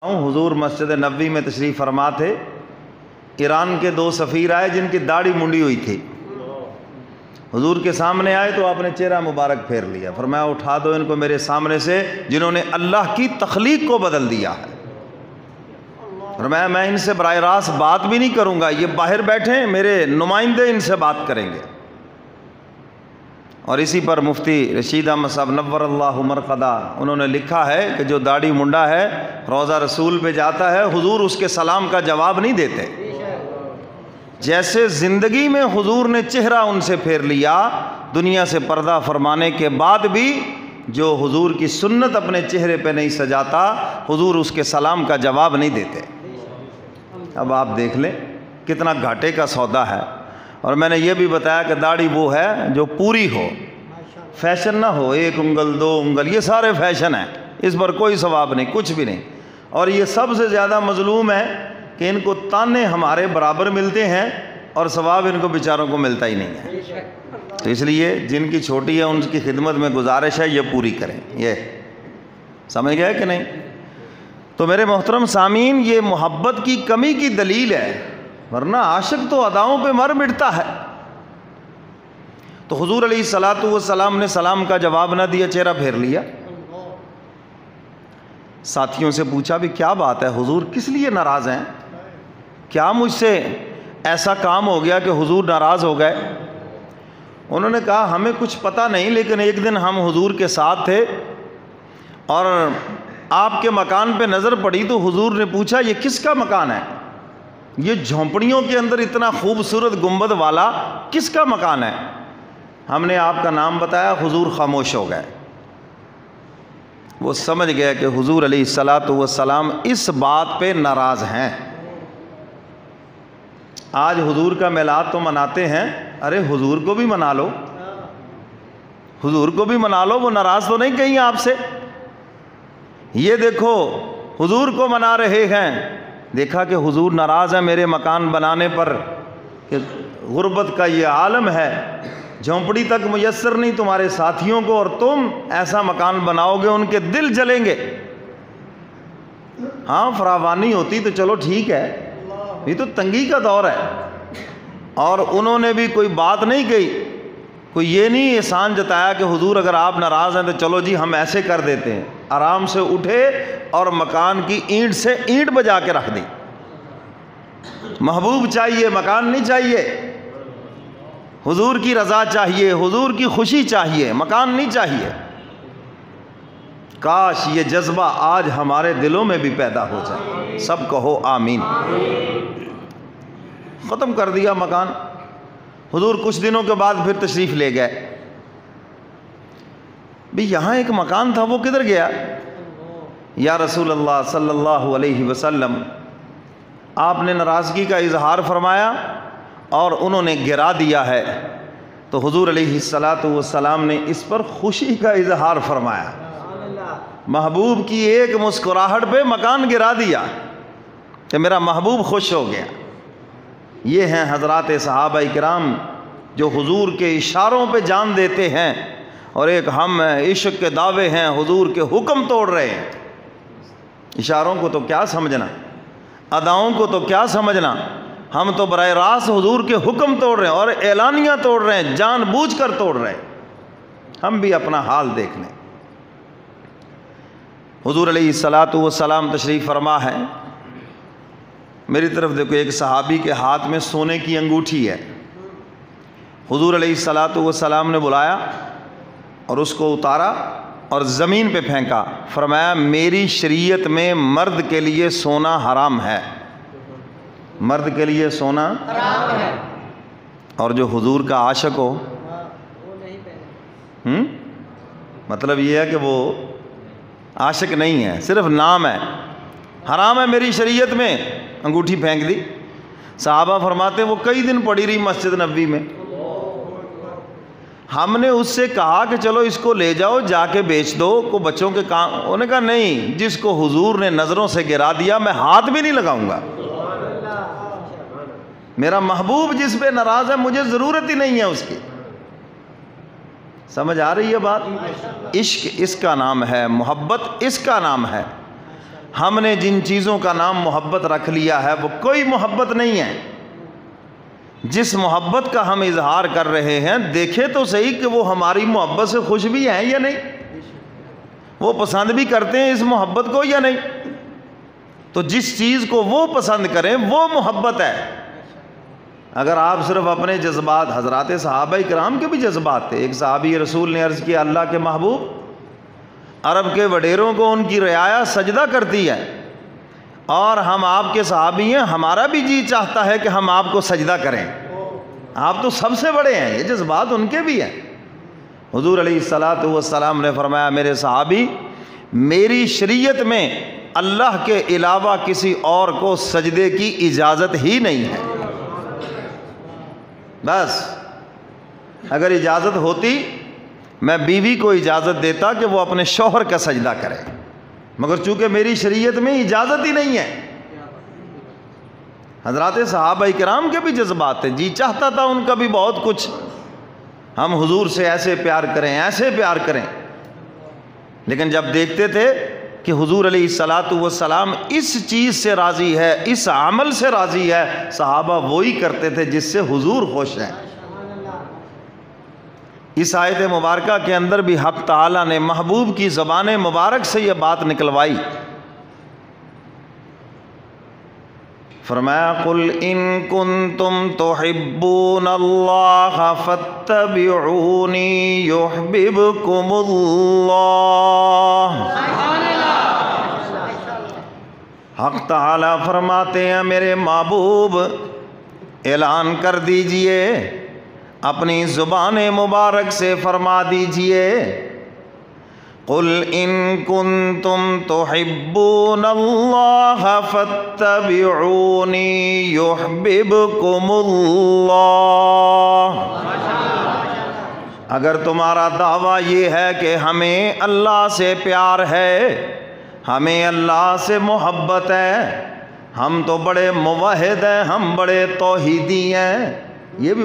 حضور مسجد نبوی میں تشریف فرما تھے. ایران کے 2 سفیر آئے جن کی داڑھی منڈی ہوئی تھی. حضور کے سامنے آئے تو آپ نے چہرہ مبارک پھیر لیا. فرمایا اٹھا دو ان کو میرے سامنے سے جنہوں نے اللہ کی تخلیق کو بدل دیا ہے. فرمایا میں ان سے براہ راست بات بھی نہیں کروں گا, یہ باہر بیٹھے ہیں, میرے نمائندے ان سے بات کریں گے. اور اسی پر مفتی رشید احمد صاحب نور اللہ مرقدہ انہوں نے لکھا ہے کہ جو داڑھی منڈا ہے روضہ رسول پہ جاتا ہے, حضور اس کے سلام کا جواب نہیں دیتے. جیسے زندگی میں حضور نے چہرہ ان سے پھیر لیا, دنیا سے پردہ فرمانے کے بعد بھی جو حضور کی سنت اپنے چہرے پہ نہیں سجاتا, حضور اس کے سلام کا جواب نہیں دیتے. اب آپ دیکھ لیں کتنا گھاٹے کا سودا ہے. اور میں نے یہ بھی بتایا کہ داڑھی وہ ہے جو پوری ہو, فیشن نہ ہو, 1 انگل 2 انگل, یہ سارے فیشن ہیں, اس پر کوئی ثواب نہیں, کچھ بھی نہیں. اور یہ سب سے زیادہ مظلوم ہے کہ ان کو تانے ہمارے برابر ملتے ہیں اور ثواب ان کو بیچاروں کو ملتا ہی نہیں ہے. تو اس لیے جن کی چھوٹی ہے ان کی خدمت میں گزارش ہے یہ پوری کریں. یہ سمجھ گئے کہ نہیں؟ تو میرے محترم سامعین, یہ محبت کی کمی کی دلیل ہے, ورنہ عاشق تو اداؤں پہ مر مٹتا ہے. تو حضور علیہ الصلوۃ والسلام نے سلام کا جواب نہ دیا, چہرہ پھیر لیا. ساتھیوں سے پوچھا بھی کیا بات ہے حضور, کس لیے ناراض ہیں؟ کیا مجھ سے ایسا کام ہو گیا کہ حضور ناراض ہو گئے؟ انہوں نے کہا ہمیں کچھ پتہ نہیں, لیکن ایک دن ہم حضور کے ساتھ تھے اور آپ کے مکان پہ نظر پڑی تو حضور نے پوچھا یہ کس کا مکان ہے؟ یہ جھونپڑیوں کے اندر اتنا خوبصورت گنبد والا کس کا مکان ہے؟ ہم نے آپ کا نام بتایا, حضور خاموش ہو گئے. وہ سمجھ گئے کہ حضور علیہ الصلوۃ والسلام اس بات پہ ناراض ہیں. آج حضور کا میلاد تو مناتے ہیں, ارے حضور کو بھی منا لو, حضور کو بھی منا لو, وہ ناراض تو نہیں کہیں آپ سے. یہ دیکھو حضور کو منا رہے ہیں, دیکھا کہ حضور ناراض ہیں میرے مکان بنانے پر کہ غربت کا یہ عالم ہے, جھونپڑی تک میسر نہیں تمہارے ساتھیوں کو, اور تم ایسا مکان بناؤ گے ان کے دل جلیں گے. ہاں فراوانی ہوتی تو چلو ٹھیک ہے, یہ تو تنگی کا دور ہے. اور انہوں نے بھی کوئی بات نہیں کہی, کوئی یہ نہیں احسان جتایا کہ حضور اگر آپ ناراض ہیں تو چلو جی ہم ایسے کر دیتے ہیں. آرام سے اٹھے اور مکان کی اینٹ سے اینٹ بجا کے رکھ دی. محبوب چاہیے, مکان نہیں چاہیے. حضور کی رضا چاہیے, حضور کی خوشی چاہیے, مکان نہیں چاہیے. کاش یہ جذبہ آج ہمارے دلوں میں بھی پیدا ہو جائے. سب کہو آمین. ختم کر دیا مکان. حضور کچھ دنوں کے بعد پھر تشریف لے گئے. بھی یہاں ایک مکان تھا وہ کدھر گیا؟ یا رسول اللہ صلی اللہ علیہ وسلم, آپ نے ناراضگی کا اظہار فرمایا اور انہوں نے گرا دیا ہے. تو حضور علیہ الصلوۃ والسلام نے اس پر خوشی کا اظہار فرمایا. محبوب کی ایک مسکراہٹ پہ مکان گرا دیا کہ میرا محبوب خوش ہو گیا. یہ ہیں حضرات صحابہ کرام جو حضور کے اشاروں پہ جان دیتے ہیں, اور ایک ہم عشق کے دعوے ہیں, حضور کے حکم توڑ رہے ہیں. اشاروں کو تو کیا سمجھنا, اداؤں کو تو کیا سمجھنا, ہم تو براہ راست حضور کے حکم توڑ رہے ہیں اور اعلانیہ توڑ رہے ہیں, جان بوجھ کر توڑ رہے ہیں. ہم بھی اپنا حال دیکھ لیں. حضور علیہ الصلوۃ والسلام تشریف فرما ہے. میری طرف دیکھو, ایک صحابی کے ہاتھ میں سونے کی انگوٹھی ہے. حضور علیہ الصلوۃ والسلام نے بلایا اور اس کو اتارا اور زمین پہ پھینکا. فرمایا میری شریعت میں مرد کے لیے سونا حرام ہے, مرد کے لیے سونا حرام ہے. اور جو حضور کا عاشق ہو, مطلب یہ ہے کہ وہ عاشق نہیں ہے, صرف نام ہے. حرام ہے میری شریعت میں, انگوٹھی پھینک دی. صحابہ فرماتے وہ کئی دن پڑی رہی مسجد نبوی میں. ہم نے اس سے کہا کہ چلو اس کو لے جاؤ, جا کے بیچ دو, کو بچوں کے کام. انہوں نے کہا نہیں, جس کو حضور نے نظروں سے گرا دیا میں ہاتھ بھی نہیں لگاؤں گا. میرا محبوب جس پہ ناراض ہے مجھے ضرورت ہی نہیں ہے اس کی. سمجھ آ رہی ہے بات؟ عشق اس کا نام ہے, محبت اس کا نام ہے. ہم نے جن چیزوں کا نام محبت رکھ لیا ہے وہ کوئی محبت نہیں ہے۔ جس محبت کا ہم اظہار کر رہے ہیں دیکھے تو صحیح کہ وہ ہماری محبت سے خوش بھی ہیں یا نہیں، وہ پسند بھی کرتے ہیں اس محبت کو یا نہیں۔ تو جس چیز کو وہ پسند کریں وہ محبت ہے۔ اگر آپ صرف اپنے جذبات، حضرات صحابہ کرام کے بھی جذبات تھے۔ ایک صحابی رسول نے عرض کیا، اللہ کے محبوب، عرب کے وڈیروں کو ان کی رعایا سجدہ کرتی ہے اور ہم آپ کے صحابی ہیں، ہمارا بھی جی چاہتا ہے کہ ہم آپ کو سجدہ کریں، آپ تو سب سے بڑے ہیں۔ یہ جذبات ان کے بھی ہیں۔ حضور علیہ الصلوۃ والسلام نے فرمایا، میرے صحابی، میری شریعت میں اللہ کے علاوہ کسی اور کو سجدے کی اجازت ہی نہیں ہے۔ بس اگر اجازت ہوتی میں بیوی کو اجازت دیتا کہ وہ اپنے شوہر کا سجدہ کرے، مگر چونکہ میری شریعت میں اجازت ہی نہیں ہے۔ حضرات صحابہ کرام کے بھی جذبات تھے، جی چاہتا تھا ان کا بھی بہت کچھ، ہم حضور سے ایسے پیار کریں، ایسے پیار کریں، لیکن جب دیکھتے تھے کہ حضور علیہ الصلوۃ والسلام اس چیز سے راضی ہے، اس عمل سے راضی ہے، صحابہ وہی کرتے تھے جس سے حضور خوش ہیں۔ اس آیت مبارکہ کے اندر بھی حق تعالیٰ نے محبوب کی زبان مبارک سے یہ بات نکلوائی۔ فرمایا، قل ان کنتم تحبون اللہ فاتبعونی یحببکم اللہ۔ حق تعالیٰ فرماتے ہیں، میرے محبوب اعلان کر دیجئے، اپنی زبان مبارک سے فرما دیجئے، قل ان کنتم تحبون اللہ فاتبعونی یحببکم اللہ۔ اگر تمہارا دعویٰ یہ ہے کہ ہمیں اللہ سے پیار ہے، ہمیں اللہ سے محبت ہے، ہم تو بڑے موحد ہیں، ہم بڑے توحیدی ہیں، یہ بھی